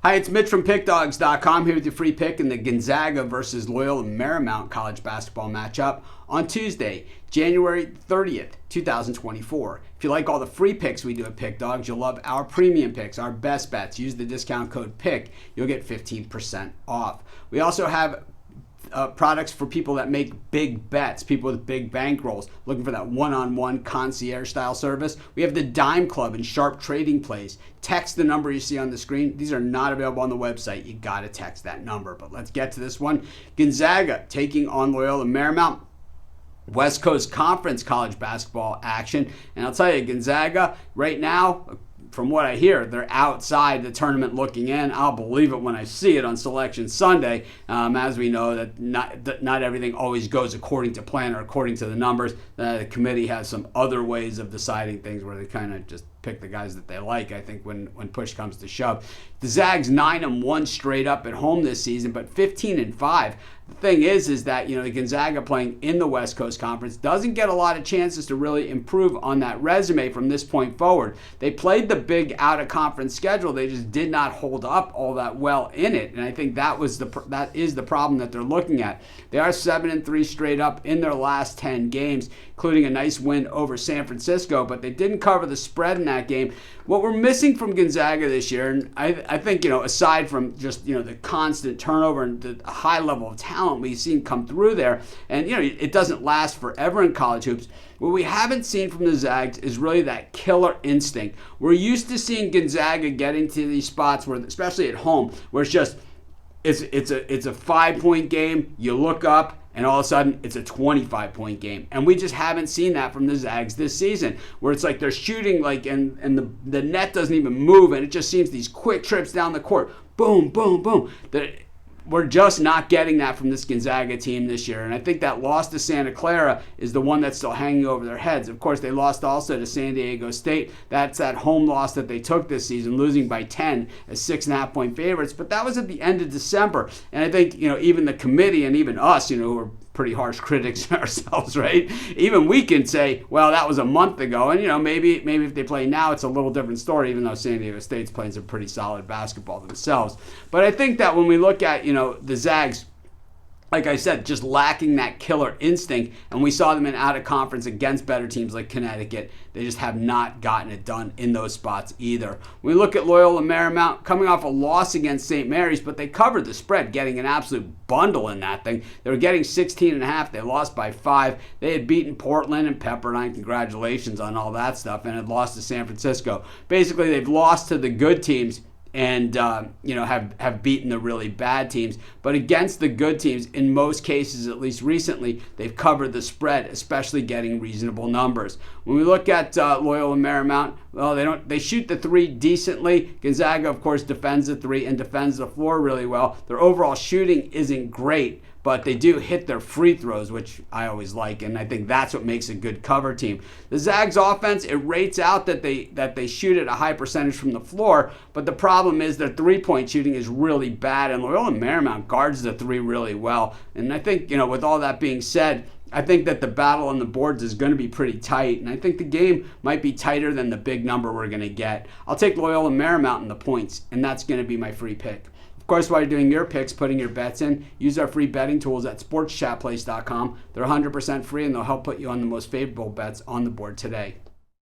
Hi, it's Mitch from Pickdawgz.com here with your free pick in the Gonzaga versus Loyola Marymount college basketball matchup on Tuesday, January 30th, 2024. If you like all the free picks we do at Pickdawgz, you'll love our premium picks, our best bets. Use the discount code PICK. You'll get 15% off. We also have products for people that make big bets, people with big bankrolls, looking for that one-on-one concierge style service. We have the Dime Club and sharp trading plays. Text the number you see on the screen. These are not available on the website. You got to text that number. But let's get to this one. Gonzaga taking on Loyola Marymount. West Coast Conference college basketball action. And I'll tell you, Gonzaga right now, from what I hear, they're outside the tournament looking in. I'll believe it when I see it on Selection Sunday. As we know, that not everything always goes according to plan or according to the numbers. The committee has some other ways of deciding things where they kind of just pick the guys that they like, I think, when push comes to shove. The Zags 9-1 straight up at home this season, but 15-5. The thing is that, the Gonzaga playing in the West Coast Conference doesn't get a lot of chances to really improve on that resume from this point forward. They played the big out-of-conference schedule. They just did not hold up all that well in it, and I think that is the problem that they're looking at. They are 7-3 straight up in their last 10 games, including a nice win over San Francisco, but they didn't cover the spread in that game. What we're missing from Gonzaga this year, and I think, aside from just, the constant turnover and the high level of talent we've seen come through there, and, it doesn't last forever in college hoops, what we haven't seen from the Zags is really that killer instinct. We're used to seeing Gonzaga get into these spots where, especially at home, where it's just, it's a 5-point game, you look up, and all of a sudden, it's a 25-point game. And we just haven't seen that from the Zags this season, where it's like they're shooting, and the net doesn't even move, and it just seems these quick trips down the court. Boom, boom, boom. We're just not getting that from this Gonzaga team this year. And I think that loss to Santa Clara is the one that's still hanging over their heads. Of course, they lost also to San Diego State. That's that home loss that they took this season, losing by 10 as 6.5-point favorites. But that was at the end of December. And I think, even the committee and even us, who are pretty harsh critics ourselves, right? Even we can say, well, that was a month ago. And, maybe if they play now, it's a little different story, even though San Diego State's playing some pretty solid basketball themselves. But I think that when we look at, the Zags, like I said, just lacking that killer instinct, and we saw them in out-of-conference against better teams like Connecticut. They just have not gotten it done in those spots either. When we look at Loyola Marymount, coming off a loss against St. Mary's, but they covered the spread, getting an absolute bundle in that thing. They were getting 16.5. They lost by 5. They had beaten Portland and Pepperdine. Congratulations on all that stuff, and had lost to San Francisco. Basically, they've lost to the good teams and have beaten the really bad teams. But against the good teams, in most cases, at least recently, they've covered the spread, especially getting reasonable numbers. When we look at Loyola Marymount, well, they shoot the three decently. Gonzaga, of course, defends the three and defends the floor really well. Their overall shooting isn't great, but they do hit their free throws, which I always like, and I think that's what makes a good cover team. The Zags offense, it rates out that they shoot at a high percentage from the floor, but the problem is their three-point shooting is really bad, and Loyola Marymount guards the three really well. And I think, with all that being said, I think that the battle on the boards is going to be pretty tight, and I think the game might be tighter than the big number we're going to get. I'll take Loyola Marymount in the points, and that's going to be my free pick. Of course, while you're doing your picks, putting your bets in, use our free betting tools at sportschatplace.com. They're 100% free, and they'll help put you on the most favorable bets on the board today.